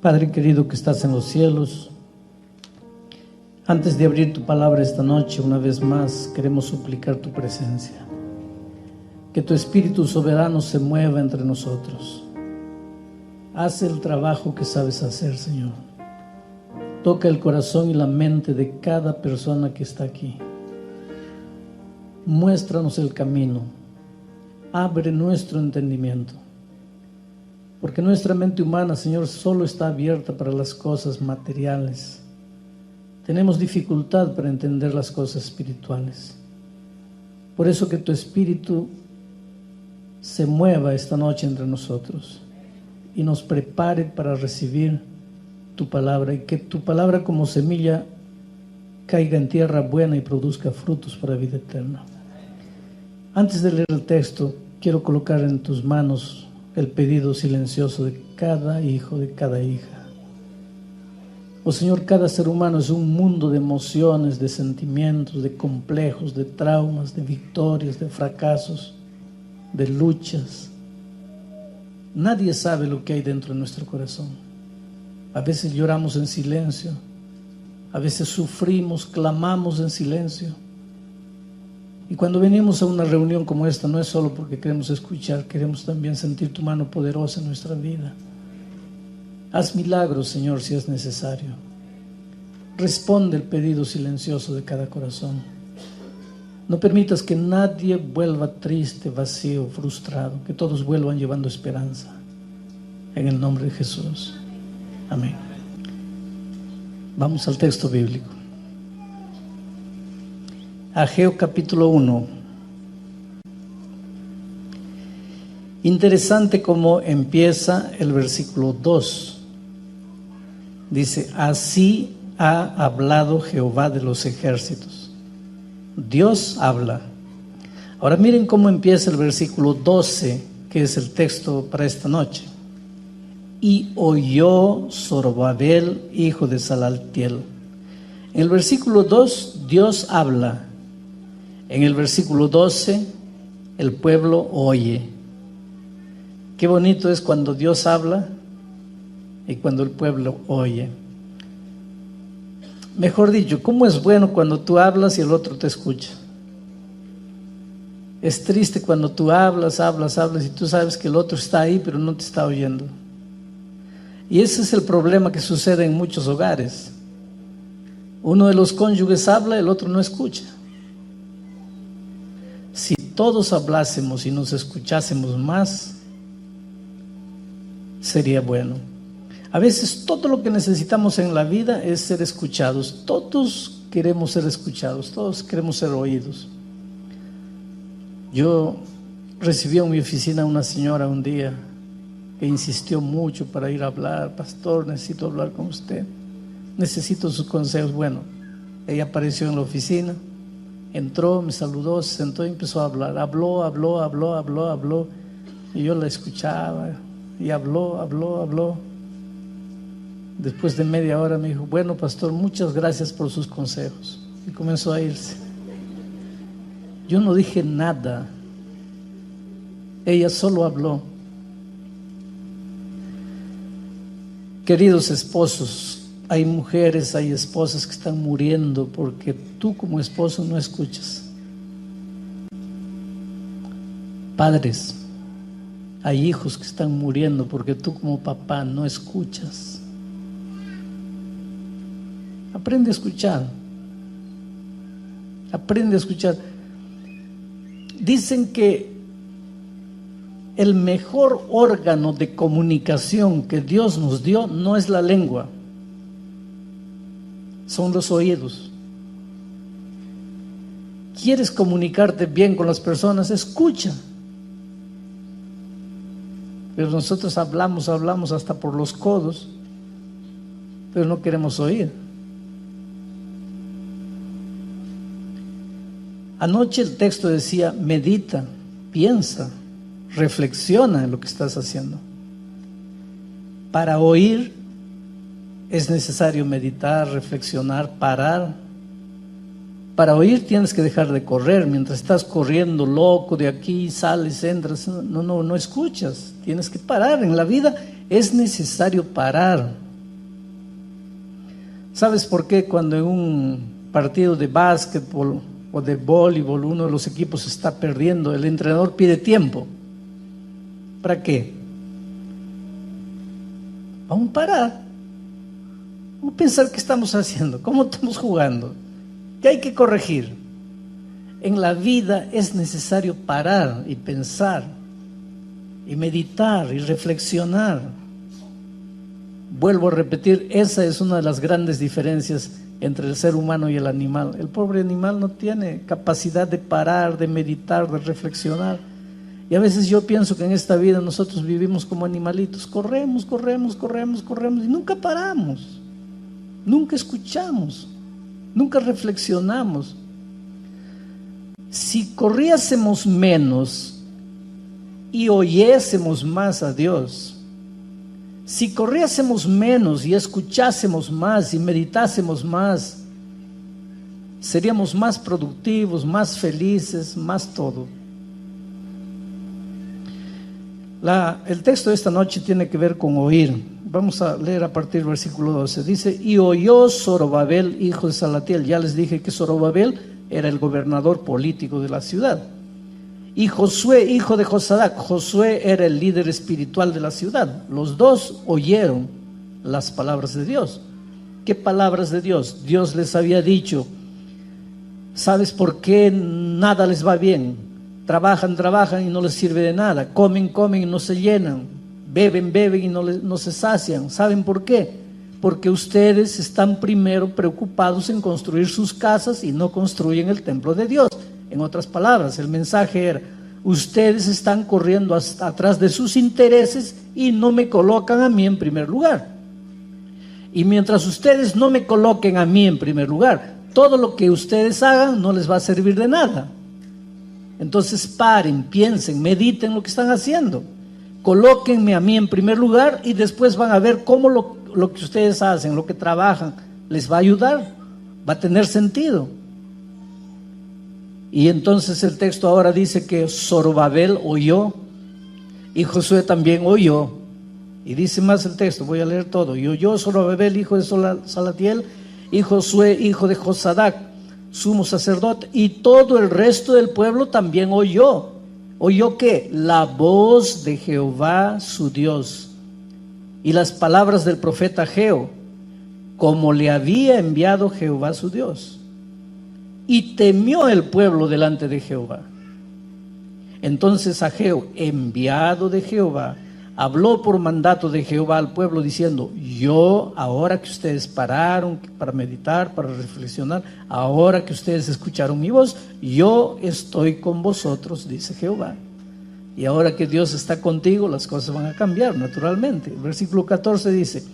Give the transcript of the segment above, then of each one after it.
Padre querido que estás en los cielos, antes de abrir tu palabra esta noche, una vez más queremos suplicar tu presencia. Que tu Espíritu soberano se mueva entre nosotros. Haz el trabajo que sabes hacer, Señor. Toca el corazón y la mente de cada persona que está aquí. Muéstranos el camino. Abre nuestro entendimiento. Porque nuestra mente humana, Señor, solo está abierta para las cosas materiales. Tenemos dificultad para entender las cosas espirituales. Por eso que tu Espíritu se mueva esta noche entre nosotros y nos prepare para recibir tu palabra, y que tu palabra como semilla caiga en tierra buena y produzca frutos para vida eterna. Antes de leer el texto, quiero colocar en tus manos el pedido silencioso de cada hijo, de cada hija. Oh Señor, cada ser humano es un mundo de emociones, de sentimientos, de complejos, de traumas, de victorias, de fracasos, de luchas. Nadie sabe lo que hay dentro de nuestro corazón. A veces lloramos en silencio, a veces sufrimos, clamamos en silencio. Y cuando venimos a una reunión como esta, no es solo porque queremos escuchar, queremos también sentir tu mano poderosa en nuestra vida. Haz milagros, Señor, si es necesario. Responde el pedido silencioso de cada corazón. No permitas que nadie vuelva triste, vacío, frustrado, que todos vuelvan llevando esperanza. En el nombre de Jesús. Amén. Vamos al texto bíblico. Ageo capítulo 1. Interesante cómo empieza el versículo 2. Dice, así ha hablado Jehová de los ejércitos. Dios habla. Ahora miren cómo empieza el versículo 12, que es el texto para esta noche. Y oyó Zorobabel, hijo de Salaltiel. En el versículo 2, Dios habla. En el versículo 12, el pueblo oye. Qué bonito es cuando Dios habla y cuando el pueblo oye. Mejor dicho, ¿cómo es bueno cuando tú hablas y el otro te escucha? Es triste cuando tú hablas y tú sabes que el otro está ahí pero no te está oyendo. Y ese es el problema que sucede en muchos hogares. Uno de los cónyuges habla, el otro no escucha. Si todos hablásemos y nos escuchásemos más, sería bueno. A veces todo lo que necesitamos en la vida es ser escuchados. Todos queremos ser escuchados, todos queremos ser oídos. Yo recibí en mi oficina a una señora un día que insistió mucho para ir a hablar. Pastor, necesito hablar con usted, necesito sus consejos. Bueno, ella apareció en la oficina, entró, me saludó, se sentó y empezó a hablar. Habló, y yo la escuchaba y habló. Después de media hora me dijo, bueno, pastor, muchas gracias por sus consejos, y comenzó a irse. Yo no dije nada, ella solo habló. Queridos esposos, hay mujeres, hay esposas que están muriendo porque tú como esposo no escuchas. Padres, hay hijos que están muriendo porque tú como papá no escuchas. Aprende a escuchar. Aprende a escuchar. Dicen que el mejor órgano de comunicación que Dios nos dio no es la lengua, son los oídos. ¿Quieres comunicarte bien con las personas? Escucha. Pero nosotros hablamos hasta por los codos, pero no queremos oír. Anoche el texto decía, medita, piensa, reflexiona en lo que estás haciendo. Para oír es necesario meditar, reflexionar, parar. Para oír tienes que dejar de correr. Mientras estás corriendo loco de aquí, sales, entras, no escuchas. Tienes que parar. En la vida es necesario parar. ¿Sabes por qué cuando en un partido de básquetbol o de voleibol uno de los equipos está perdiendo, el entrenador pide tiempo? ¿Para qué? Vamos a parar. Vamos a pensar qué estamos haciendo, cómo estamos jugando, qué hay que corregir. En la vida es necesario parar y pensar y meditar y reflexionar. Vuelvo a repetir, esa es una de las grandes diferencias entre el ser humano y el animal. El pobre animal no tiene capacidad de parar, de meditar, de reflexionar. Y a veces yo pienso que en esta vida nosotros vivimos como animalitos. Corremos y nunca paramos. Nunca escuchamos. Nunca reflexionamos. Si corriésemos menos y oyésemos más a Dios, si corriésemos menos y escuchásemos más y meditásemos más, seríamos más productivos, más felices, más todo. El texto de esta noche tiene que ver con oír. Vamos a leer a partir del versículo 12. Dice: y oyó Zorobabel, hijo de Salatiel. Ya les dije que Zorobabel era el gobernador político de la ciudad. Y Josué, hijo de Josadac. Josué era el líder espiritual de la ciudad. Los dos oyeron las palabras de Dios. ¿Qué palabras de Dios? Dios les había dicho: ¿sabes por qué nada les va bien? Trabajan y no les sirve de nada. Comen y no se llenan. Beben y no se sacian. ¿Saben por qué? Porque ustedes están primero preocupados en construir sus casas y no construyen el templo de Dios. En otras palabras, el mensaje era: ustedes están corriendo atrás de sus intereses y no me colocan a mí en primer lugar. Y mientras ustedes no me coloquen a mí en primer lugar, todo lo que ustedes hagan no les va a servir de nada. Entonces paren, piensen, mediten lo que están haciendo. Colóquenme a mí en primer lugar y después van a ver cómo lo que ustedes hacen, lo que trabajan, les va a ayudar, va a tener sentido. Y entonces el texto ahora dice que Zorobabel oyó y Josué también oyó. Y dice más el texto, voy a leer todo. Y oyó Zorobabel, hijo de Salatiel, y Josué, hijo de Josadac, sumo sacerdote, y todo el resto del pueblo también oyó. ¿Oyó qué? La voz de Jehová su Dios y las palabras del profeta Ageo, como le había enviado Jehová su Dios. Y temió el pueblo delante de Jehová. Entonces Ageo, enviado de Jehová, habló por mandato de Jehová al pueblo diciendo: yo, ahora que ustedes pararon para meditar, para reflexionar, ahora que ustedes escucharon mi voz, yo estoy con vosotros, dice Jehová. Y ahora que Dios está contigo, las cosas van a cambiar naturalmente. El versículo 14 dice: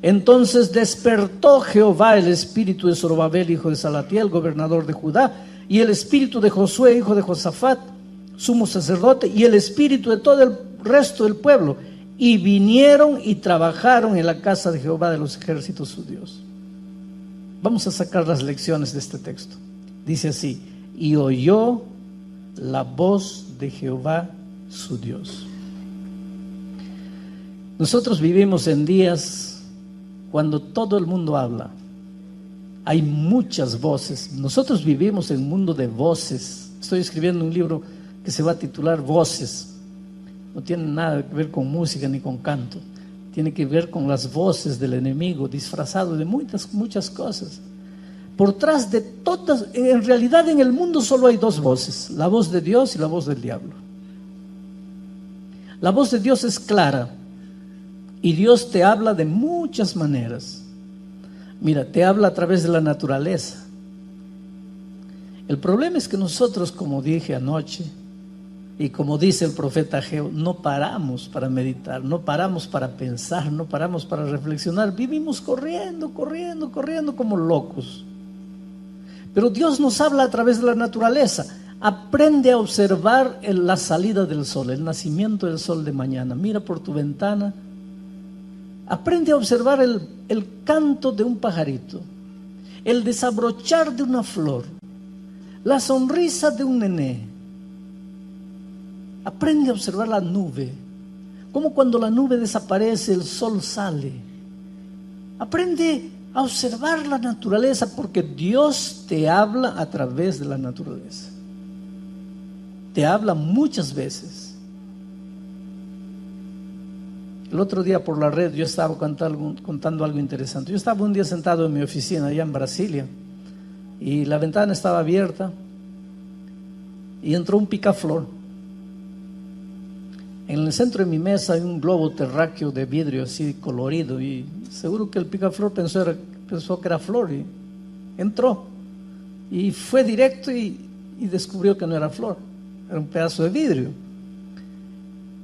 entonces despertó Jehová el espíritu de Zorobabel, hijo de Salatiel, gobernador de Judá, y el espíritu de Josué, hijo de Josafat, sumo sacerdote, y el espíritu de todo el resto del pueblo, y vinieron y trabajaron en la casa de Jehová de los ejércitos su Dios. Vamos a sacar las lecciones de este texto. Dice así: y oyó la voz de Jehová su Dios. Nosotros vivimos en días cuando todo el mundo habla. Hay muchas voces. Nosotros vivimos en un mundo de voces. Estoy escribiendo un libro que se va a titular Voces. No tiene nada que ver con música ni con canto. Tiene que ver con las voces del enemigo disfrazado de muchas cosas. Por tras de todas, en realidad en el mundo solo hay dos voces: la voz de Dios y la voz del diablo. La voz de Dios es clara y Dios te habla de muchas maneras. Mira, te habla a través de la naturaleza. El problema es que nosotros, como dije anoche, y como dice el profeta Ageo, no paramos para meditar, no paramos para pensar, no paramos para reflexionar. Vivimos corriendo como locos. Pero Dios nos habla a través de la naturaleza. Aprende a observar la salida del sol, el nacimiento del sol de mañana. Mira por tu ventana. Aprende a observar el canto de un pajarito, el desabrochar de una flor, la sonrisa de un nené. Aprende a observar la nube, como cuando la nube desaparece, el sol sale. Aprende a observar la naturaleza, porque Dios te habla a través de la naturaleza. Te habla muchas veces. El otro día por la red yo estaba contando algo interesante. Yo estaba un día sentado en mi oficina allá en Brasilia y la ventana estaba abierta y entró un picaflor. En el centro de mi mesa hay un globo terráqueo de vidrio así colorido y seguro que el picaflor pensó que era flor y entró y fue directo y descubrió que no era flor, era un pedazo de vidrio,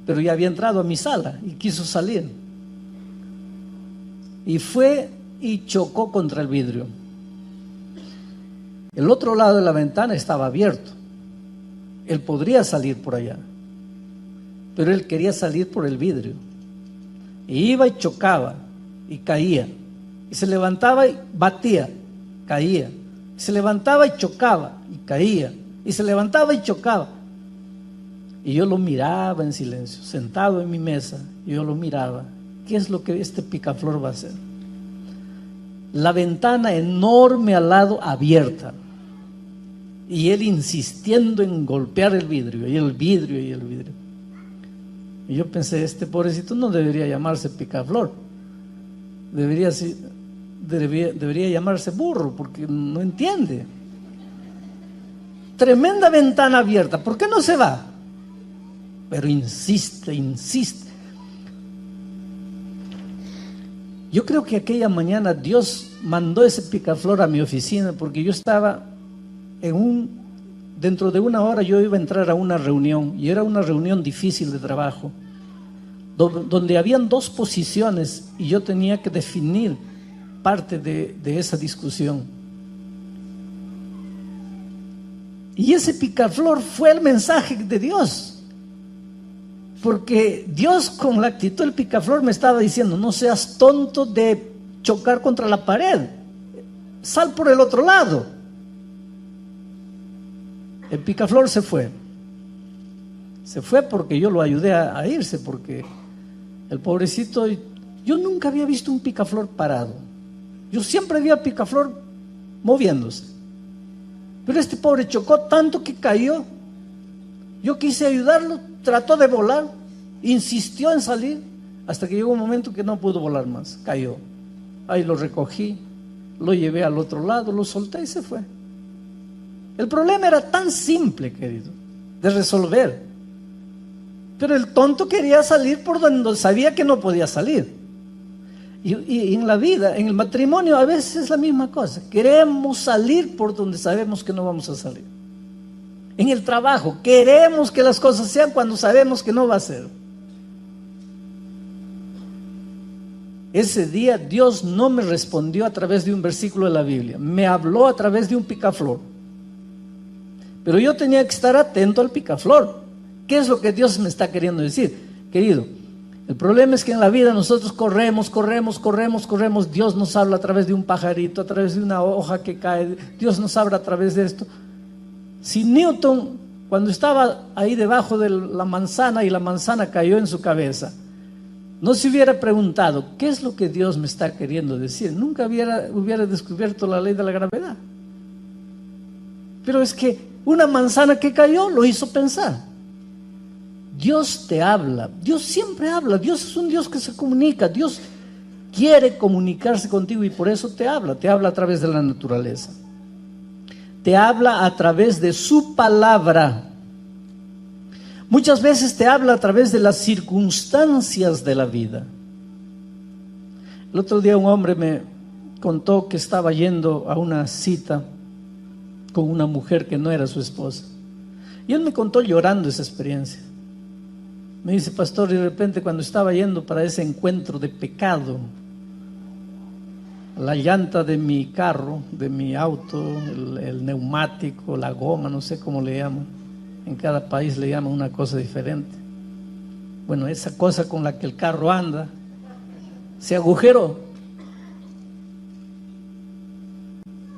pero ya había entrado a mi sala y quiso salir y fue y chocó contra el vidrio. El otro lado de la ventana estaba abierto, él podría salir por allá, pero él quería salir por el vidrio. Y iba y chocaba y caía. Y se levantaba y batía, caía. Y se levantaba y chocaba y caía. Y se levantaba y chocaba. Y yo lo miraba en silencio, sentado en mi mesa. Y yo lo miraba. ¿Qué es lo que este picaflor va a hacer? La ventana enorme al lado abierta. Y él insistiendo en golpear el vidrio, y el vidrio, y el vidrio. Y yo pensé, este pobrecito no debería llamarse picaflor, debería llamarse burro, porque no entiende. Tremenda ventana abierta, ¿por qué no se va? Pero insiste. Yo creo que aquella mañana Dios mandó ese picaflor a mi oficina, porque yo estaba dentro de una hora yo iba a entrar a una reunión, y era una reunión difícil de trabajo, donde habían dos posiciones y yo tenía que definir parte de esa discusión. Y ese picaflor fue el mensaje de Dios, porque Dios con la actitud del picaflor me estaba diciendo: no seas tonto de chocar contra la pared, sal por el otro lado. El picaflor se fue porque yo lo ayudé a irse, porque el pobrecito, yo nunca había visto un picaflor parado, yo siempre vi a picaflor moviéndose, pero este pobre chocó tanto que cayó. Yo quise ayudarlo, trató de volar, insistió en salir, hasta que llegó un momento que no pudo volar más, cayó. Ahí lo recogí, lo llevé al otro lado, lo solté y se fue. El problema era tan simple, querido, de resolver. Pero el tonto quería salir por donde sabía que no podía salir. Y en la vida, en el matrimonio, a veces es la misma cosa. Queremos salir por donde sabemos que no vamos a salir. En el trabajo, queremos que las cosas sean cuando sabemos que no va a ser. Ese día Dios no me respondió a través de un versículo de la Biblia, me habló a través de un picaflor. Pero yo tenía que estar atento al picaflor. ¿Qué es lo que Dios me está queriendo decir? Querido, el problema es que en la vida nosotros corremos. Dios nos habla a través de un pajarito, a través de una hoja que cae. Dios nos habla a través de esto. Si Newton, cuando estaba ahí debajo de la manzana y la manzana cayó en su cabeza, no se hubiera preguntado, ¿qué es lo que Dios me está queriendo decir? Nunca hubiera descubierto la ley de la gravedad. Pero es que una manzana que cayó lo hizo pensar. Dios te habla, Dios siempre habla, Dios es un Dios que se comunica, Dios quiere comunicarse contigo y por eso te habla a través de la naturaleza. Te habla a través de su palabra. Muchas veces te habla a través de las circunstancias de la vida. El otro día un hombre me contó que estaba yendo a una cita con una mujer que no era su esposa. Y él me contó llorando esa experiencia. Me dice: pastor, y de repente cuando estaba yendo para ese encuentro de pecado, la llanta de mi carro, de mi auto, el neumático, la goma, no sé cómo le llaman, en cada país le llaman una cosa diferente. Bueno, esa cosa con la que el carro anda se agujeró.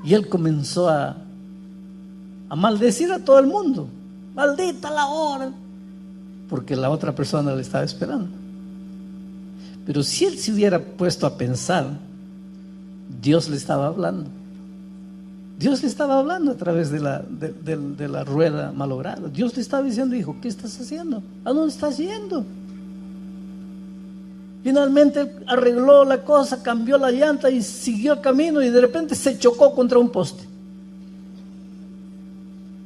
Y él comenzó a maldecir a todo el mundo. Maldita la hora, porque la otra persona le estaba esperando. Pero si él se hubiera puesto a pensar, Dios le estaba hablando. Dios le estaba hablando a través de la rueda malograda. Dios le estaba diciendo: hijo, ¿qué estás haciendo? ¿A dónde estás yendo? Finalmente él arregló la cosa, cambió la llanta y siguió el camino, y de repente se chocó contra un poste.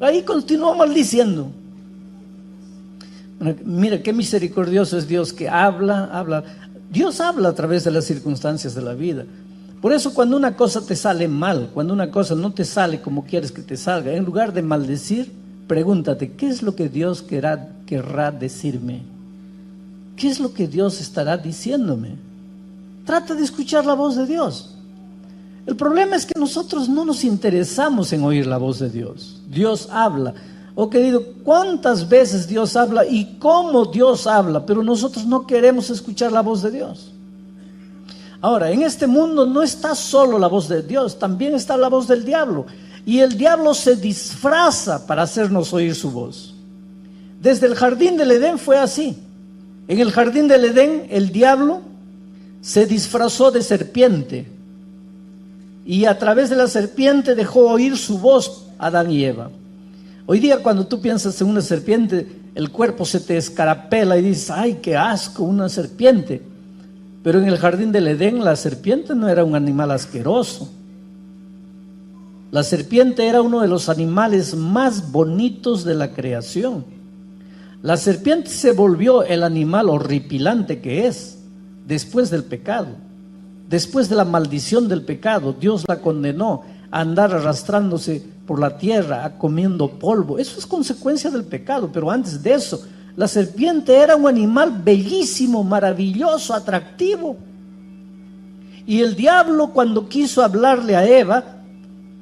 Ahí continuó maldiciendo. Mira qué misericordioso es Dios, que habla. Dios habla a través de las circunstancias de la vida. Por eso, cuando una cosa te sale mal, cuando una cosa no te sale como quieres que te salga, en lugar de maldecir, pregúntate: ¿qué es lo que Dios querrá decirme? ¿Qué es lo que Dios estará diciéndome? Trata de escuchar la voz de Dios. El problema es que nosotros no nos interesamos en oír la voz de Dios. Dios habla. Oh querido, ¿cuántas veces Dios habla y cómo Dios habla? Pero nosotros no queremos escuchar la voz de Dios. Ahora, en este mundo no está solo la voz de Dios, también está la voz del diablo. Y el diablo se disfraza para hacernos oír su voz. Desde el jardín del Edén fue así. En el jardín del Edén, el diablo se disfrazó de serpiente, y a través de la serpiente dejó oír su voz a Adán y Eva. Hoy día, cuando tú piensas en una serpiente, el cuerpo se te escarapela y dices: ¡ay, qué asco, una serpiente! Pero en el jardín del Edén, la serpiente no era un animal asqueroso. La serpiente era uno de los animales más bonitos de la creación. La serpiente se volvió el animal horripilante que es después del pecado. Después de la maldición del pecado, Dios la condenó a andar arrastrándose por la tierra, a comiendo polvo. Eso es consecuencia del pecado. Pero antes de eso, la serpiente era un animal bellísimo, maravilloso, atractivo. Y el diablo, cuando quiso hablarle a Eva,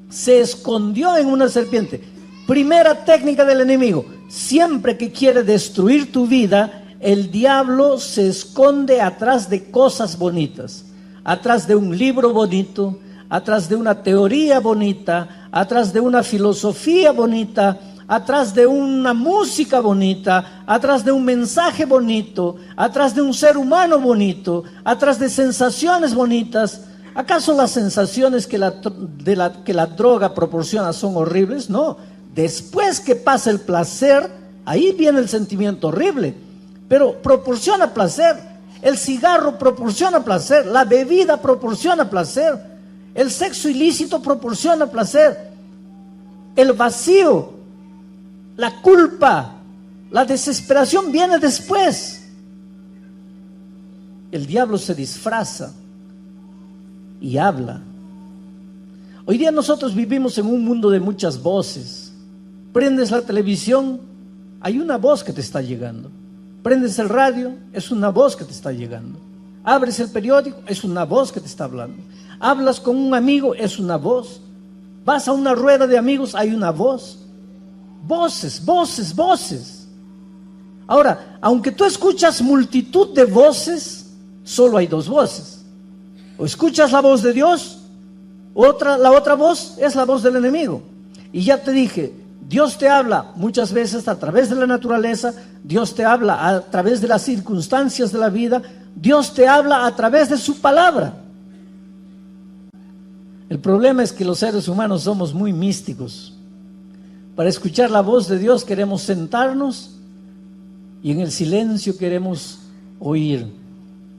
se escondió en una serpiente. Primera técnica del enemigo: siempre que quiere destruir tu vida, el diablo se esconde atrás de cosas bonitas, atrás de un libro bonito, atrás de una teoría bonita, atrás de una filosofía bonita, atrás de una música bonita, atrás de un mensaje bonito, atrás de un ser humano bonito, atrás de sensaciones bonitas. ¿Acaso las sensaciones que la droga proporciona son horribles? No. Después que pasa el placer, ahí viene el sentimiento horrible. Pero proporciona placer. El cigarro proporciona placer. La bebida proporciona placer. El sexo ilícito proporciona placer. El vacío, la culpa, la desesperación viene después. El diablo se disfraza y habla. Hoy día nosotros vivimos en un mundo de muchas voces. Prendes la televisión, hay una voz que te está llegando. Prendes el radio, es una voz que te está llegando. Abres el periódico, es una voz que te está hablando. Hablas con un amigo, es una voz. Vas a una rueda de amigos, hay una voz. Voces, voces, voces. Ahora, aunque tú escuchas multitud de voces, solo hay dos voces. O escuchas la voz de Dios, la otra voz es la voz del enemigo. Y ya te dije, Dios te habla muchas veces a través de la naturaleza, Dios te habla a través de las circunstancias de la vida, Dios te habla a través de su palabra. El problema es que los seres humanos somos muy místicos. Para escuchar la voz de Dios queremos sentarnos y en el silencio queremos oír.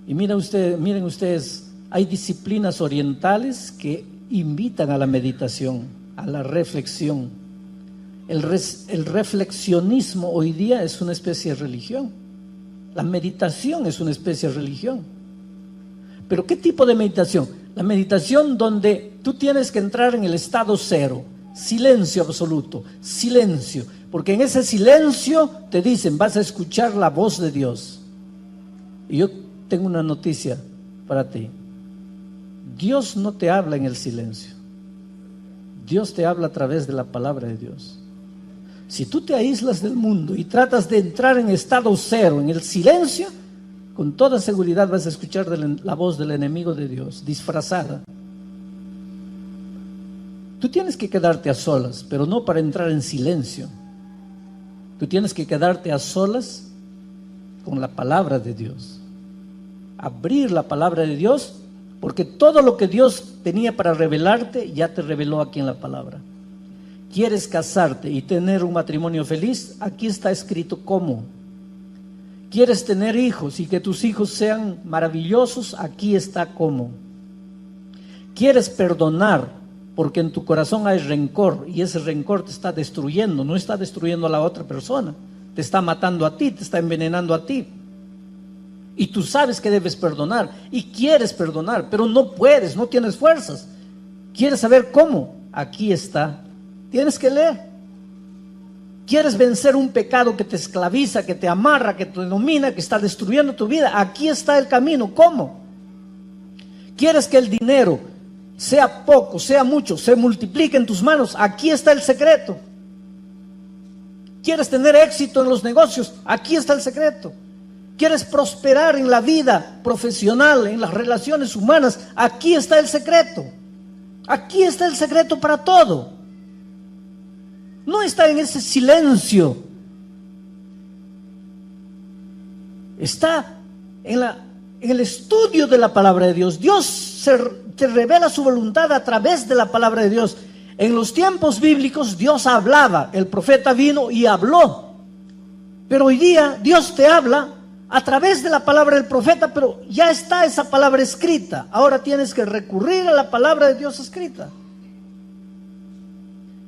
Y miren ustedes, hay disciplinas orientales que invitan a la meditación, a la reflexión. El reflexionismo hoy día es una especie de religión. La meditación es una especie de religión. ¿Pero qué tipo de meditación? La meditación donde tú tienes que entrar en el estado cero, silencio absoluto, silencio. Porque en ese silencio te dicen, vas a escuchar la voz de Dios. Y yo tengo una noticia para ti. Dios no te habla en el silencio. Dios te habla a través de la palabra de Dios. Si tú te aíslas del mundo y tratas de entrar en estado cero, en el silencio, con toda seguridad vas a escuchar la voz del enemigo de Dios, disfrazada. Tú tienes que quedarte a solas, pero no para entrar en silencio. Tú tienes que quedarte a solas con la palabra de Dios. Abrir la palabra de Dios Porque todo lo que Dios tenía para revelarte, ya te reveló aquí en la palabra. ¿Quieres casarte y tener un matrimonio feliz? Aquí está escrito cómo. ¿Quieres tener hijos y que tus hijos sean maravillosos? Aquí está cómo. ¿Quieres perdonar porque en tu corazón hay rencor y ese rencor te está destruyendo? No está destruyendo a la otra persona, te está matando a ti, te está envenenando a ti. Y tú sabes que debes perdonar y quieres perdonar, pero no puedes, no tienes fuerzas. ¿Quieres saber cómo? Aquí está. Tienes que leer. ¿Quieres vencer un pecado que te esclaviza, que te amarra, que te domina, que está destruyendo tu vida? Aquí está el camino. ¿Cómo? ¿Quieres que el dinero, sea poco, sea mucho, se multiplique en tus manos? Aquí está el secreto. ¿Quieres tener éxito en los negocios? Aquí está el secreto. ¿Quieres prosperar en la vida profesional, en las relaciones humanas? Aquí está el secreto. Aquí está el secreto para todo. No está en ese silencio. Está en el estudio de la palabra de Dios. Dios te revela su voluntad a través de la palabra de Dios. En los tiempos bíblicos Dios hablaba, el profeta vino y habló. Pero hoy día Dios te habla a través de la palabra del profeta, pero ya está esa palabra escrita. Ahora tienes que recurrir a la palabra de Dios escrita.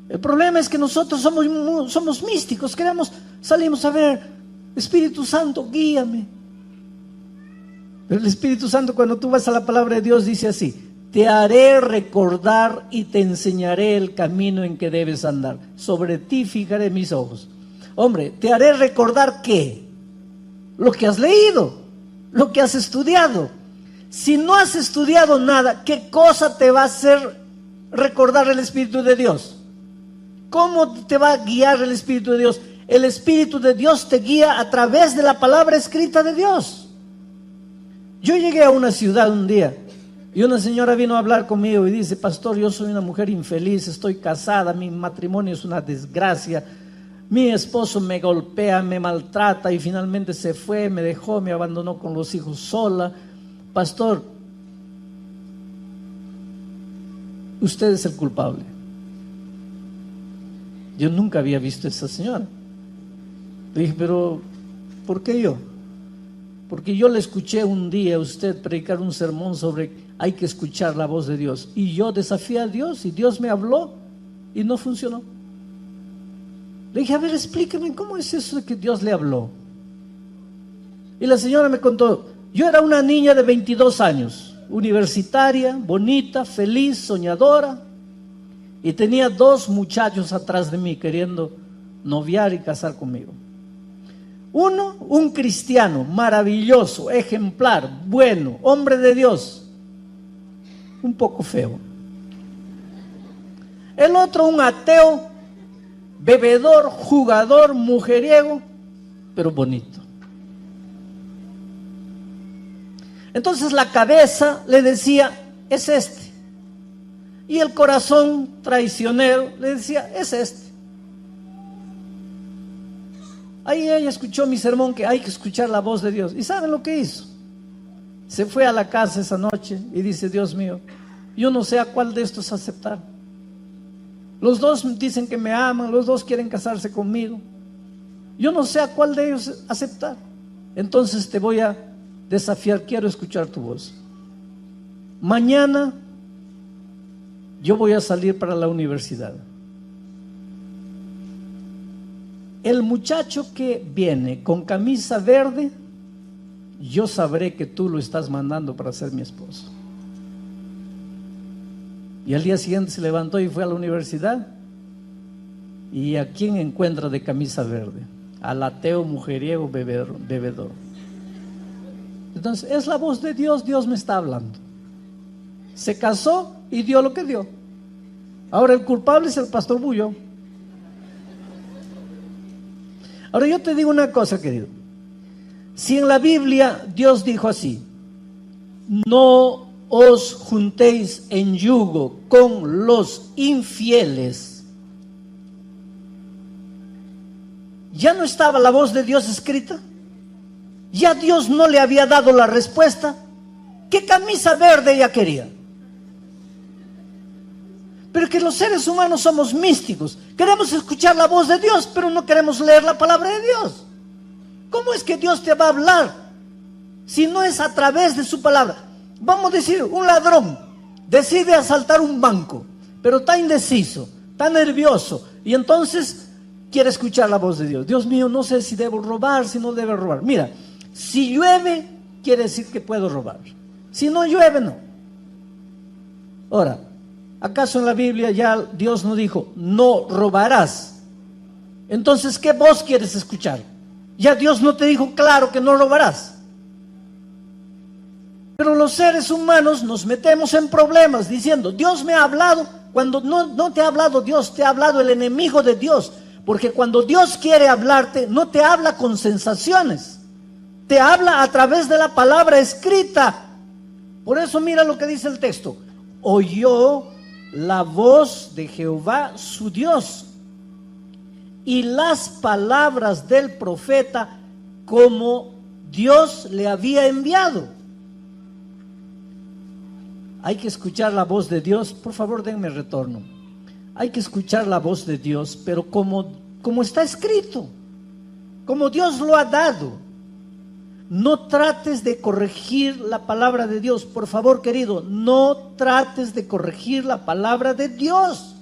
El problema es que nosotros somos místicos, salimos a ver, Espíritu Santo, guíame. Pero el Espíritu Santo, cuando tú vas a la palabra de Dios, dice así: te haré recordar y te enseñaré el camino en que debes andar. Sobre ti fijaré mis ojos. Hombre, te haré recordar ¿qué? Lo que has leído, lo que has estudiado. Si no has estudiado nada, ¿qué cosa te va a hacer recordar el Espíritu de Dios? ¿Cómo te va a guiar el Espíritu de Dios? El Espíritu de Dios te guía a través de la palabra escrita de Dios. Yo llegué a una ciudad un día y una señora vino a hablar conmigo y dice: pastor, yo soy una mujer infeliz, estoy casada, mi matrimonio es una desgracia, mi esposo me golpea, me maltrata y finalmente se fue, me dejó, me abandonó con los hijos sola. Pastor, usted es el culpable. Yo nunca había visto a esa señora. Le dije: pero ¿por qué yo? Porque yo le escuché un día a usted predicar un sermón sobre hay que escuchar la voz de Dios, y yo desafié a Dios y Dios me habló y no funcionó. Le dije: a ver, explíqueme, ¿cómo es eso de que Dios le habló? Y la señora me contó: yo era una niña de 22 años, universitaria, bonita, feliz, soñadora, y tenía 2 muchachos atrás de mí queriendo noviar y casar conmigo. Uno, un cristiano maravilloso, ejemplar, bueno, hombre de Dios, un poco feo. El otro, un ateo, bebedor, jugador, mujeriego, pero bonito. Entonces la cabeza le decía: es este. Y el corazón traicionero le decía: es este. Ahí ella escuchó mi sermón, que hay que escuchar la voz de Dios. ¿Y saben lo que hizo? Se fue a la casa esa noche y dice: Dios mío, yo no sé a cuál de estos aceptar. Los 2 dicen que me aman, los 2 quieren casarse conmigo. Yo no sé a cuál de ellos aceptar. Entonces te voy a desafiar, quiero escuchar tu voz. Mañana yo voy a salir para la universidad. El muchacho que viene con camisa verde, yo sabré que tú lo estás mandando para ser mi esposo. Y al día siguiente se levantó y fue a la universidad. ¿Y a quién encuentra de camisa verde? Al ateo, mujeriego, bebedor. Entonces es la voz de Dios, Dios me está hablando. Se casó y dio lo que dio. Ahora el culpable es el pastor Bullo. Ahora yo te digo una cosa, querido. Si en la Biblia Dios dijo así: no os juntéis en yugo con los infieles, ¿ya no estaba la voz de Dios escrita? ¿Ya Dios no le había dado la respuesta? ¿Qué camisa verde ella quería? Pero que los seres humanos somos místicos. Queremos escuchar la voz de Dios, pero no queremos leer la palabra de Dios. ¿Cómo es que Dios te va a hablar si no es a través de su palabra? Vamos a decir, un ladrón decide asaltar un banco, pero está indeciso, está nervioso, y entonces quiere escuchar la voz de Dios. Dios mío, no sé si debo robar, si no debo robar. Mira, si llueve, quiere decir que puedo robar. Si no llueve, no. Ahora, ¿acaso en la Biblia ya Dios no dijo, no robarás? Entonces, ¿qué voz quieres escuchar? Ya Dios no te dijo claro que no robarás. Pero los seres humanos nos metemos en problemas diciendo, Dios me ha hablado, cuando no te ha hablado Dios, te ha hablado el enemigo de Dios. Porque cuando Dios quiere hablarte, no te habla con sensaciones, te habla a través de la palabra escrita. Por eso mira lo que dice el texto. Oyó la voz de Jehová su Dios y las palabras del profeta como Dios le había enviado. Hay que escuchar la voz de Dios. Por favor, denme retorno. Hay que escuchar la voz de Dios, pero como está escrito, como Dios lo ha dado. No trates de corregir la palabra de Dios. Por favor, querido, no trates de corregir la palabra de Dios.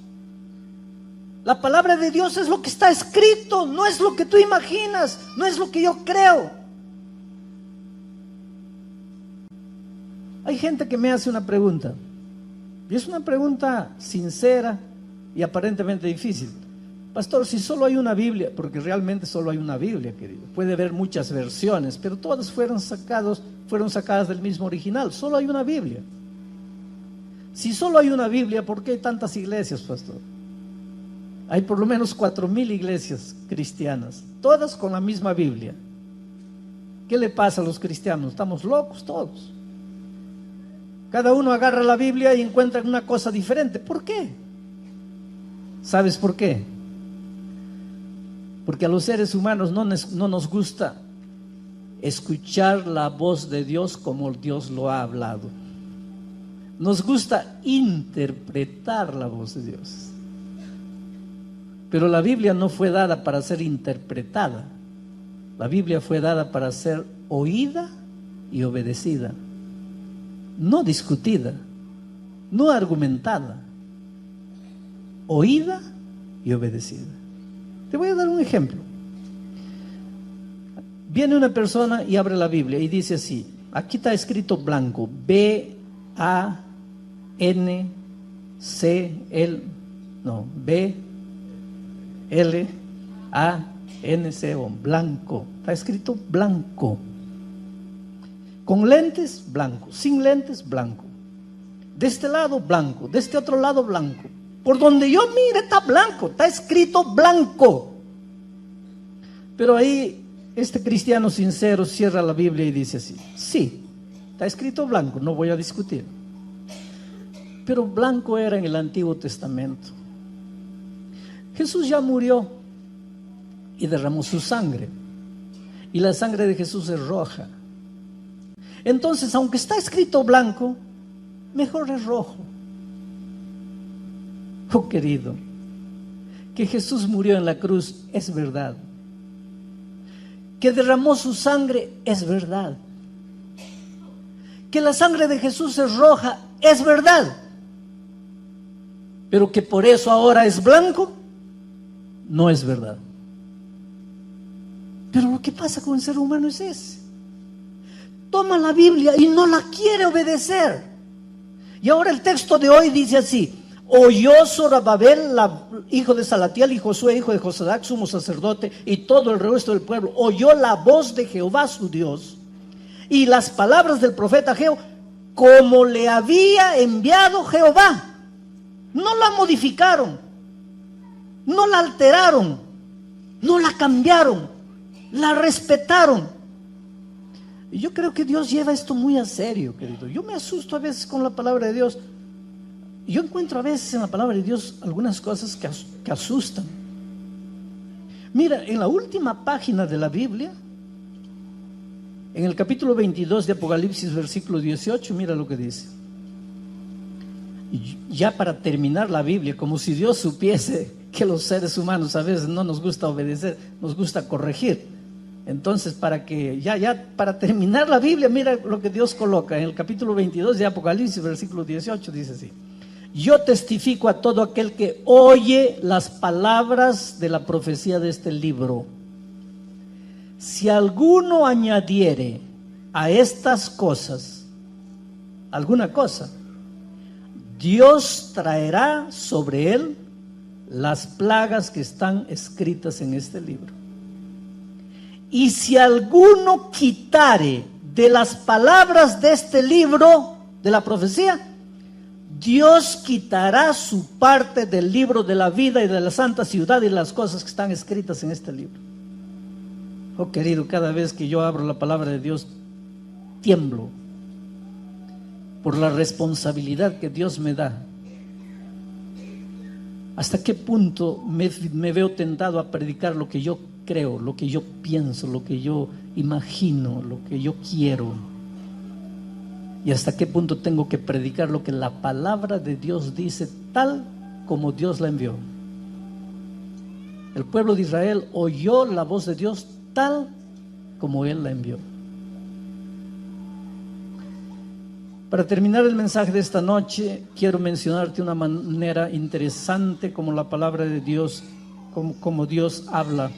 La palabra de Dios es lo que está escrito, no es lo que tú imaginas, no es lo que yo creo. Hay gente que me hace una pregunta, y es una pregunta sincera y aparentemente difícil. Pastor, si solo hay una Biblia, porque realmente solo hay una Biblia, querido. Puede haber muchas versiones, pero todas fueron sacadas del mismo original. Solo hay una Biblia. Si solo hay una Biblia, ¿por qué hay tantas iglesias, pastor? Hay por lo menos 4,000 iglesias cristianas, todas con la misma Biblia. ¿Qué le pasa a los cristianos? Estamos locos todos. Cada uno agarra la Biblia y encuentra una cosa diferente. ¿Por qué? ¿Sabes por qué? Porque a los seres humanos no nos gusta escuchar la voz de Dios como Dios lo ha hablado. Nos gusta interpretar la voz de Dios. Pero la Biblia no fue dada para ser interpretada. La Biblia fue dada para ser oída y obedecida. No discutida, no argumentada. Oída y obedecida. Te voy a dar un ejemplo. Viene una persona y abre la Biblia y dice así, aquí está escrito blanco, B-L-A-N-C-O, blanco. Está escrito blanco. Con lentes, blanco. Sin lentes, blanco. De este lado, blanco. De este otro lado, blanco. Por donde yo mire está blanco, está escrito blanco. Pero ahí este cristiano sincero cierra la Biblia y dice así, sí, está escrito blanco, no voy a discutir. Pero blanco era en el Antiguo Testamento. Jesús ya murió y derramó su sangre. Y la sangre de Jesús es roja. Entonces, aunque está escrito blanco, mejor es rojo. Oh, querido, que Jesús murió en la cruz es verdad. Que derramó su sangre es verdad. Que la sangre de Jesús es roja es verdad. Pero que por eso ahora es blanco, no es verdad. Pero lo que pasa con el ser humano es ese. Toma la Biblia y no la quiere obedecer. Y ahora el texto de hoy dice así: oyó Zorobabel, hijo de Salatiel, y Josué, hijo de Josadac, sumo sacerdote, y todo el resto del pueblo, oyó la voz de Jehová su Dios, y las palabras del profeta Ageo, como le había enviado Jehová. No la modificaron, no la alteraron, no la cambiaron, la respetaron. Y yo creo que Dios lleva esto muy a serio, querido. Yo me asusto a veces con la palabra de Dios. Yo encuentro a veces en la palabra de Dios algunas cosas que asustan. Mira, en la última página de la Biblia En el capítulo 22 de Apocalipsis, versículo 18, mira lo que dice. Y ya para terminar la Biblia, como si Dios supiese que los seres humanos a veces no nos gusta obedecer, nos gusta corregir. Entonces, para terminar la Biblia, mira lo que Dios coloca en el capítulo 22 de Apocalipsis, versículo 18, dice así: yo testifico a todo aquel que oye las palabras de la profecía de este libro. Si alguno añadiere a estas cosas alguna cosa, Dios traerá sobre él las plagas que están escritas en este libro. Y si alguno quitare de las palabras de este libro de la profecía, Dios quitará su parte del libro de la vida y de la santa ciudad y de las cosas que están escritas en este libro. Oh querido, cada vez que yo abro la palabra de Dios, tiemblo por la responsabilidad que Dios me da. ¿Hasta qué punto me veo tentado a predicar lo que yo creo, lo que yo pienso, lo que yo imagino, lo que yo quiero? ¿Y hasta qué punto tengo que predicar lo que la palabra de Dios dice tal como Dios la envió? El pueblo de Israel oyó la voz de Dios tal como Él la envió. Para terminar el mensaje de esta noche, quiero mencionarte una manera interesante como la palabra de Dios, como Dios habla.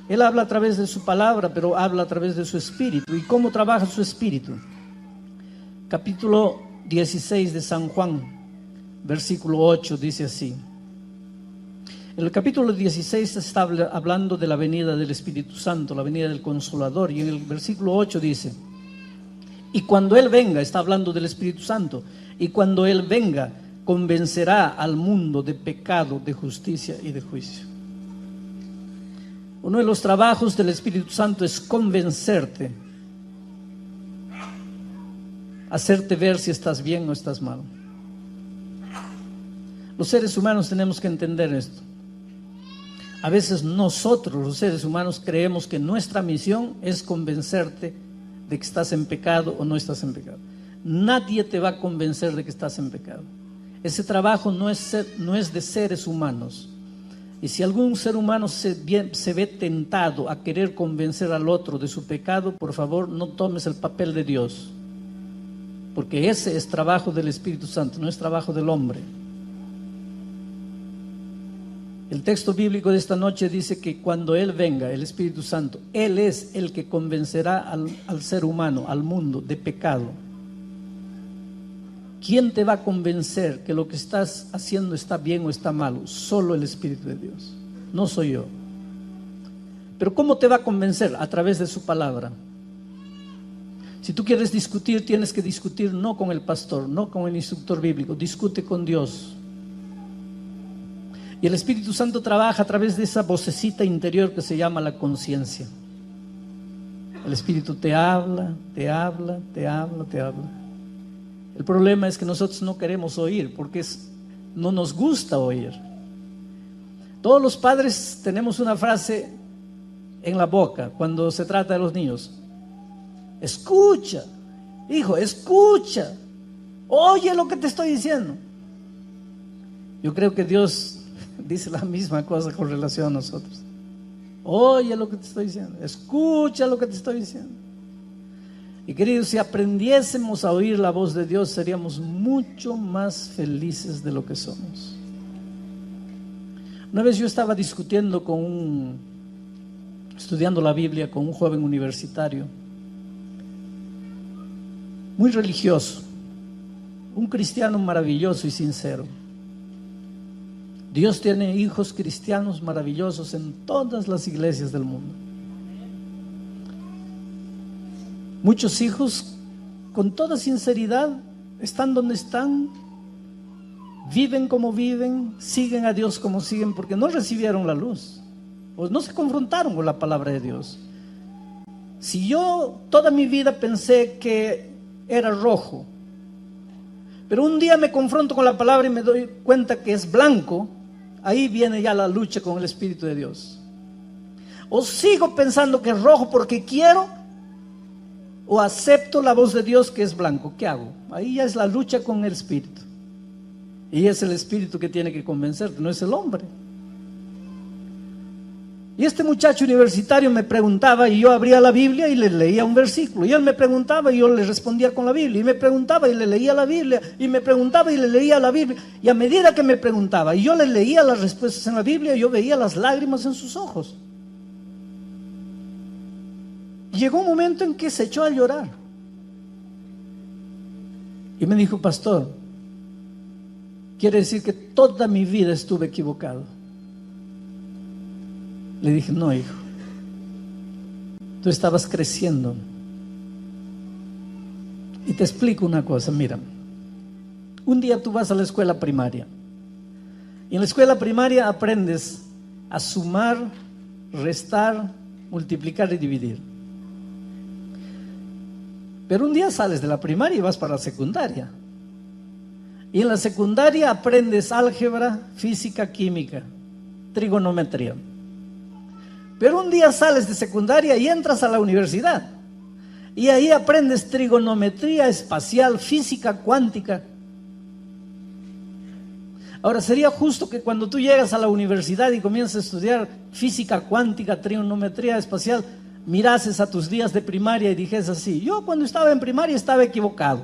Él habla a través de su palabra, pero habla a través de su espíritu. ¿Y cómo trabaja su espíritu? Capítulo 16 de San Juan, versículo 8, dice así. En el capítulo 16 está hablando de la venida del Espíritu Santo, la venida del Consolador, y en el versículo 8 dice: y cuando Él venga, está hablando del Espíritu Santo, y cuando Él venga, convencerá al mundo de pecado, de justicia y de juicio. Uno de los trabajos del Espíritu Santo es convencerte, hacerte ver si estás bien o estás mal. Los seres humanos tenemos que entender esto. A veces nosotros, los seres humanos, creemos que nuestra misión es convencerte de que estás en pecado o no estás en pecado. Nadie te va a convencer de que estás en pecado. Ese trabajo no es de seres humanos. Y si algún ser humano se ve tentado a querer convencer al otro de su pecado, por favor, no tomes el papel de Dios, porque ese es trabajo del Espíritu Santo, no es trabajo del hombre. El texto bíblico de esta noche dice que cuando Él venga, el Espíritu Santo, Él es el que convencerá al ser humano, al mundo, de pecado. ¿Quién te va a convencer que lo que estás haciendo está bien o está malo? Solo el Espíritu de Dios, no soy yo. Pero ¿cómo te va a convencer? A través de su palabra. Si tú quieres discutir, tienes que discutir no con el pastor, no con el instructor bíblico, discute con Dios. Y el Espíritu Santo trabaja a través de esa vocecita interior que se llama la conciencia. El Espíritu te habla, te habla, te habla, te habla. El problema es que nosotros no queremos oír porque no nos gusta oír. Todos los padres tenemos una frase en la boca cuando se trata de los niños: escucha, hijo, escucha, oye lo que te estoy diciendo. Yo creo que Dios dice la misma cosa con relación a nosotros. Oye lo que te estoy diciendo, escucha lo que te estoy diciendo. Y queridos, si aprendiésemos a oír la voz de Dios, seríamos mucho más felices de lo que somos. Una vez yo estaba discutiendo estudiando la Biblia con un joven universitario, muy religioso, un cristiano maravilloso y sincero. Dios tiene hijos cristianos maravillosos en todas las iglesias del mundo. Muchos hijos, con toda sinceridad, están donde están, viven como viven, siguen a Dios como siguen, porque no recibieron la luz, pues no se confrontaron con la palabra de Dios. Si yo toda mi vida pensé que era rojo, pero un día me confronto con la palabra y me doy cuenta que es blanco, ahí viene ya la lucha con el Espíritu de Dios. O sigo pensando que es rojo porque quiero, o acepto la voz de Dios que es blanco. ¿Qué hago? Ahí ya es la lucha con el espíritu. Y es el espíritu que tiene que convencerte, no es el hombre. Y este muchacho universitario me preguntaba y yo abría la Biblia y le leía un versículo. Y él me preguntaba y yo le respondía con la Biblia. Y me preguntaba y le leía la Biblia. Y me preguntaba y le leía la Biblia. Y a medida que me preguntaba y yo le leía las respuestas en la Biblia, yo veía las lágrimas en sus ojos. Y llegó un momento en que se echó a llorar. Y me dijo: pastor, quiere decir que toda mi vida estuve equivocado. Le dije: no, hijo, tú estabas creciendo. Y te explico una cosa, mira, un día tú vas a la escuela primaria y en la escuela primaria aprendes a sumar, restar, multiplicar y dividir. Pero un día sales de la primaria y vas para la secundaria, y en la secundaria aprendes álgebra, física, química, trigonometría. Pero un día sales de secundaria y entras a la universidad y ahí aprendes trigonometría espacial, física cuántica. Ahora, sería justo que cuando tú llegas a la universidad y comienzas a estudiar física cuántica, trigonometría espacial, mirases a tus días de primaria y dijes así: yo cuando estaba en primaria estaba equivocado.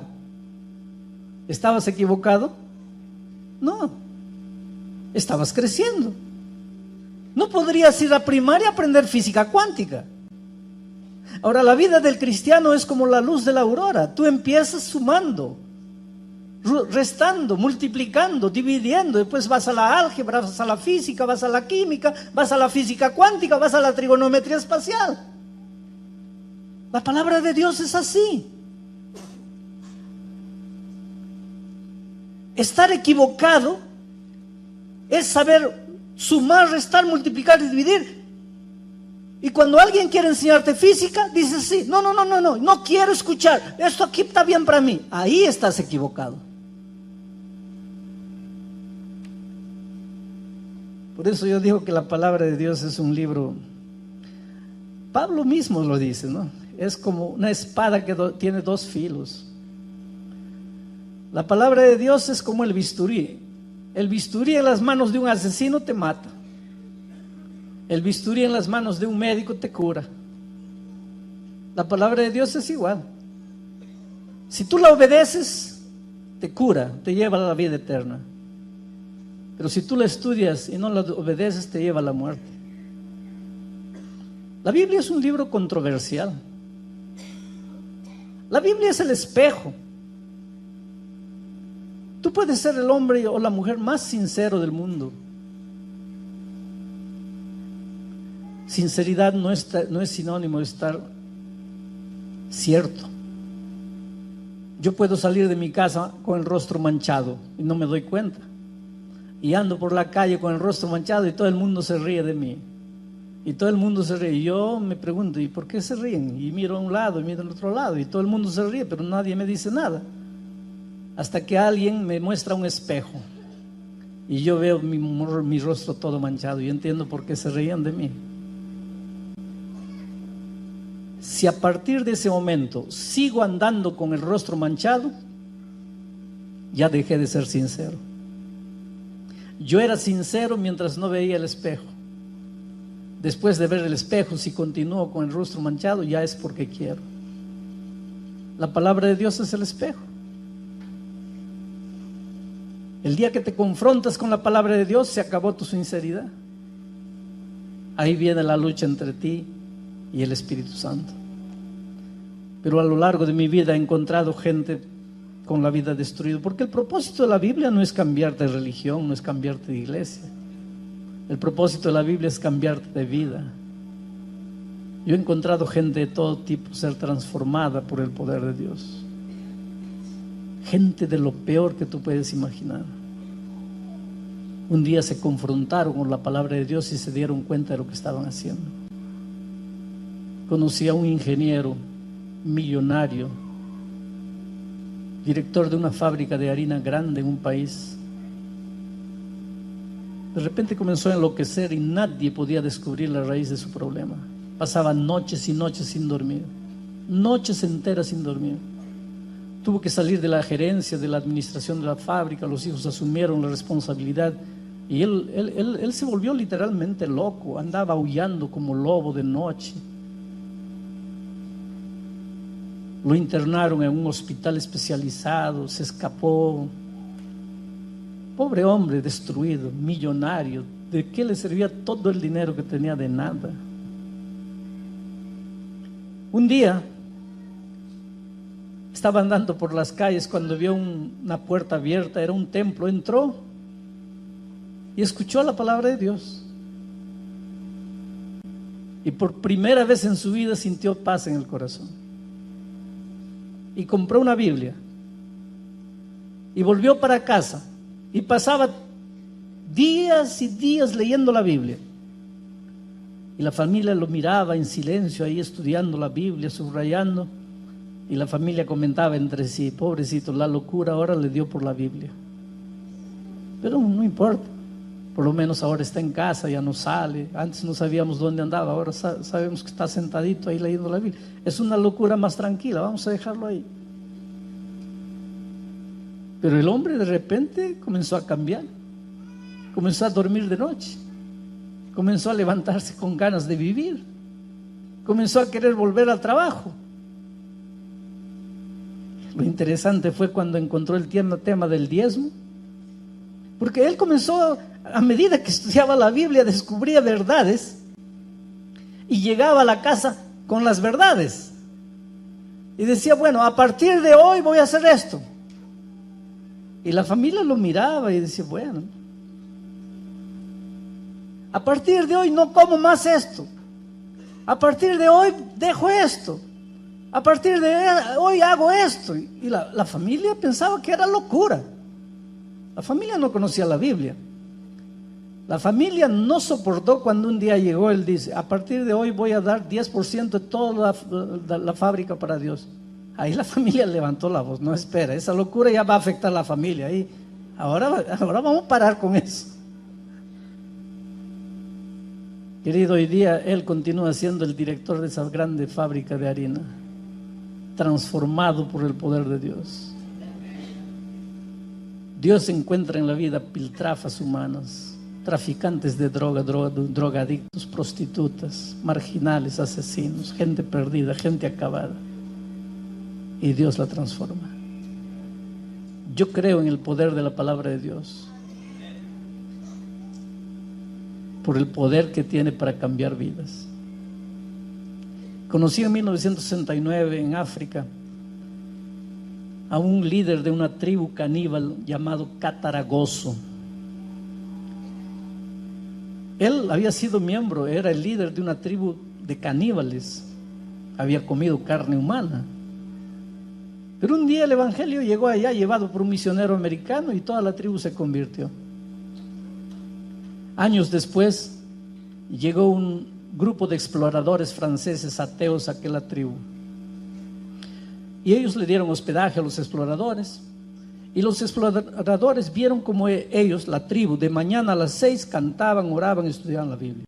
¿Estabas equivocado? No, estabas creciendo. No podrías ir a primaria a aprender física cuántica. Ahora, la vida del cristiano es como la luz de la aurora. Tú empiezas sumando, restando, multiplicando, dividiendo. Después vas a la álgebra, vas a la física, vas a la química, vas a la física cuántica, vas a la trigonometría espacial. La palabra de Dios es así. Estar equivocado es saber sumar, restar, multiplicar y dividir. Y cuando alguien quiere enseñarte física, dices: sí, no quiero escuchar, esto aquí está bien para mí. Ahí estás equivocado. Por eso yo digo que la palabra de Dios es un libro. Pablo mismo lo dice, ¿no? Es como una espada que tiene dos filos. La palabra de Dios es como el bisturí. El bisturí en las manos de un asesino te mata. El bisturí en las manos de un médico te cura. La palabra de Dios es igual. Si tú la obedeces, te cura, te lleva a la vida eterna. Pero si tú la estudias y no la obedeces, te lleva a la muerte. La Biblia es un libro controversial. La Biblia es el espejo. Tú puedes ser el hombre o la mujer más sincero del mundo. Sinceridad no es sinónimo de estar cierto. Yo puedo salir de mi casa con el rostro manchado y no me doy cuenta. Y ando por la calle con el rostro manchado y todo el mundo se ríe de mí. Y todo el mundo se ríe. Y yo me pregunto: ¿y por qué se ríen? Y miro a un lado y miro al otro lado y todo el mundo se ríe, pero nadie me dice nada. Hasta que alguien me muestra un espejo y yo veo mi rostro todo manchado y entiendo por qué se reían de mí. Si a partir de ese momento sigo andando con el rostro manchado, ya dejé de ser sincero. Yo era sincero mientras no veía el espejo. Después de ver el espejo, si continúo con el rostro manchado, ya es porque quiero. La palabra de Dios es el espejo. El día que te confrontas con la palabra de Dios, se acabó tu sinceridad. Ahí viene la lucha entre ti y el Espíritu Santo. Pero a lo largo de mi vida he encontrado gente con la vida destruida, porque el propósito de la Biblia no es cambiarte de religión, no es cambiarte de iglesia. El propósito de la Biblia es cambiarte de vida. Yo he encontrado gente de todo tipo ser transformada por el poder de Dios. Gente de lo peor que tú puedes imaginar. Un día se confrontaron con la palabra de Dios y se dieron cuenta de lo que estaban haciendo. Conocí a un ingeniero millonario, director de una fábrica de harina grande en un país. De repente comenzó a enloquecer y nadie podía descubrir la raíz de su problema. Pasaba noches y noches sin dormir. noches enteras sin dormir. Tuvo que salir de la gerencia, de la administración de la fábrica, los hijos asumieron la responsabilidad y él se volvió literalmente loco, andaba aullando como lobo de noche. Lo internaron en un hospital especializado, se escapó. Pobre hombre, destruido, millonario. ¿De qué le servía todo el dinero que tenía? De nada. Un día estaba andando por las calles cuando vio una puerta abierta, era un templo, entró y escuchó la palabra de Dios. Y por primera vez en su vida sintió paz en el corazón. Y compró una Biblia. Y volvió para casa. Y pasaba días y días leyendo la Biblia. Y la familia lo miraba en silencio ahí estudiando la Biblia, subrayando. Y la familia comentaba entre sí: pobrecito, la locura ahora le dio por la Biblia. Pero no importa, por lo menos ahora está en casa, ya no sale. Antes no sabíamos dónde andaba, ahora sabemos que está sentadito ahí leyendo la Biblia. Es una locura más tranquila, vamos a dejarlo ahí. Pero el hombre de repente comenzó a cambiar, comenzó a dormir de noche, comenzó a levantarse con ganas de vivir, comenzó a querer volver al trabajo. Lo interesante fue cuando encontró el tema del diezmo, porque él comenzó, a medida que estudiaba la Biblia, descubría verdades y llegaba a la casa con las verdades y decía: bueno, a partir de hoy voy a hacer esto. Y la familia lo miraba y decía: bueno, a partir de hoy no como más esto, a partir de hoy dejo esto, a partir de hoy hago esto. Y la familia pensaba que era locura. La familia no conocía la Biblia. La familia no soportó cuando un día llegó, él dice: a partir de hoy voy a dar 10% de toda la fábrica para Dios. Ahí la familia levantó la voz: no, espera, esa locura ya va a afectar a la familia. Ahí, ahora vamos a parar con eso. Querido, hoy día él continúa siendo el director de esa grande fábrica de harina, transformado por el poder de Dios. Dios encuentra en la vida piltrafas humanas, traficantes de droga, drogadictos, prostitutas, marginales, asesinos, gente perdida, gente acabada. Y Dios la transforma. Yo creo en el poder de la palabra de Dios, por el poder que tiene para cambiar vidas. Conocí en 1969 en África a un líder de una tribu caníbal llamado Cataragoso. Él había sido miembro, era el líder de una tribu de caníbales, había comido carne humana. Pero un día el evangelio llegó allá, llevado por un misionero americano, y toda la tribu se convirtió. Años después llegó un grupo de exploradores franceses ateos a aquella tribu, y ellos le dieron hospedaje a los exploradores, y los exploradores vieron como ellos, la tribu, de mañana a las 6 cantaban, oraban y estudiaban la Biblia.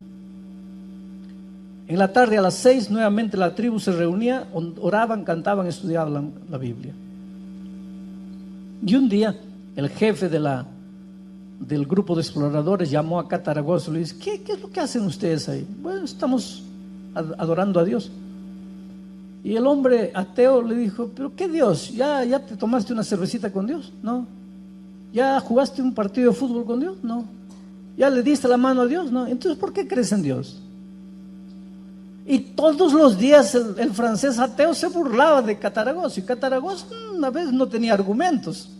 En la tarde a las 6 nuevamente la tribu se reunía, oraban, cantaban, estudiaban la Biblia. Y un día el jefe del grupo de exploradores llamó a Cataragoso y le dice: ¿Qué es lo que hacen ustedes ahí? Bueno, estamos adorando a Dios. Y el hombre ateo le dijo: ¿pero qué Dios? ¿Ya te tomaste una cervecita con Dios? No. ¿Ya jugaste un partido de fútbol con Dios? No. ¿Ya le diste la mano a Dios? No. Entonces, ¿por qué crees en Dios? Y todos los días el francés ateo se burlaba de Cataragoso, y Cataragoso una vez no tenía argumentos,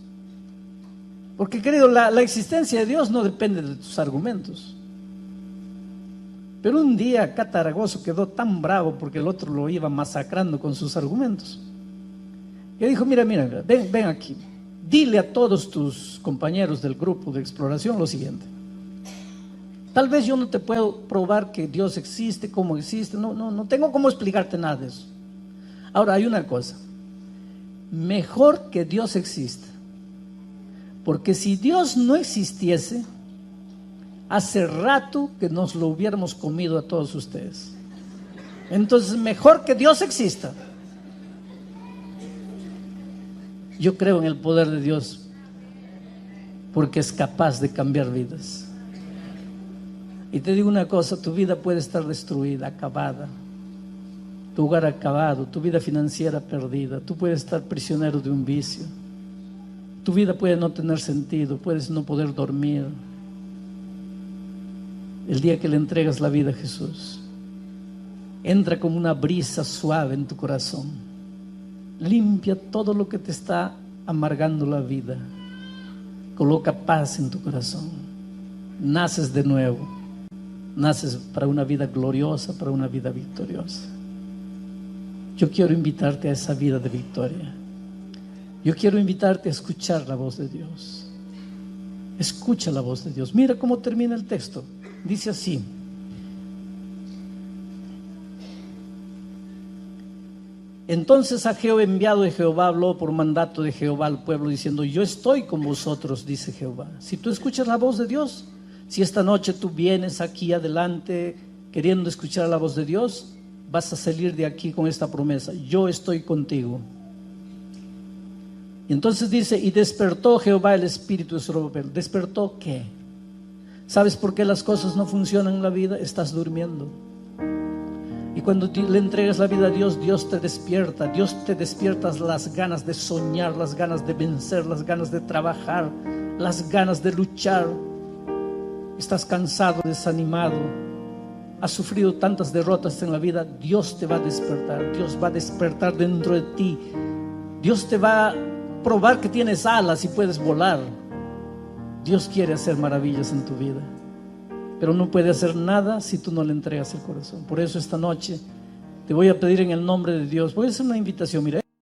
porque, querido, la existencia de Dios no depende de tus argumentos. Pero un día Cataragoso quedó tan bravo porque el otro lo iba masacrando con sus argumentos, y dijo: mira, ven aquí, dile a todos tus compañeros del grupo de exploración lo siguiente: tal vez yo no te puedo probar que Dios existe, cómo existe, no tengo cómo explicarte nada de eso. Ahora, hay una cosa: mejor que Dios exista, porque si Dios no existiese, hace rato que nos lo hubiéramos comido a todos ustedes. Entonces, mejor que Dios exista. Yo creo en el poder de Dios porque es capaz de cambiar vidas. Y te digo una cosa, tu vida puede estar destruida, acabada, tu hogar acabado, tu vida financiera perdida, tú puedes estar prisionero de un vicio, tu vida puede no tener sentido, puedes no poder dormir. El día que le entregas la vida a Jesús, entra como una brisa suave en tu corazón, limpia todo lo que te está amargando la vida, coloca paz en tu corazón, naces de nuevo, naces para una vida gloriosa, para una vida victoriosa. Yo quiero invitarte a esa vida de victoria. Yo quiero invitarte a escuchar la voz de Dios. Escucha la voz de Dios. Mira cómo termina el texto. Dice así: entonces Ageo, enviado de Jehová, habló por mandato de Jehová al pueblo diciendo: yo estoy con vosotros, dice Jehová. Si tú escuchas la voz de Dios, si esta noche tú vienes aquí adelante queriendo escuchar la voz de Dios, vas a salir de aquí con esta promesa: yo estoy contigo. Y entonces dice: y despertó Jehová el espíritu de Zorobabel. ¿Despertó qué? ¿Sabes por qué las cosas no funcionan en la vida? Estás durmiendo. Y cuando le entregas la vida a Dios, Dios te despierta. Dios te despierta las ganas de soñar, las ganas de vencer, las ganas de trabajar, las ganas de luchar. Estás cansado, desanimado, has sufrido tantas derrotas en la vida. Dios te va a despertar. Dios va a despertar dentro de ti. Dios te va a probar que tienes alas y puedes volar. Dios quiere hacer maravillas en tu vida, pero no puede hacer nada si tú no le entregas el corazón. Por eso esta noche te voy a pedir en el nombre de Dios, voy a hacer una invitación. Mira,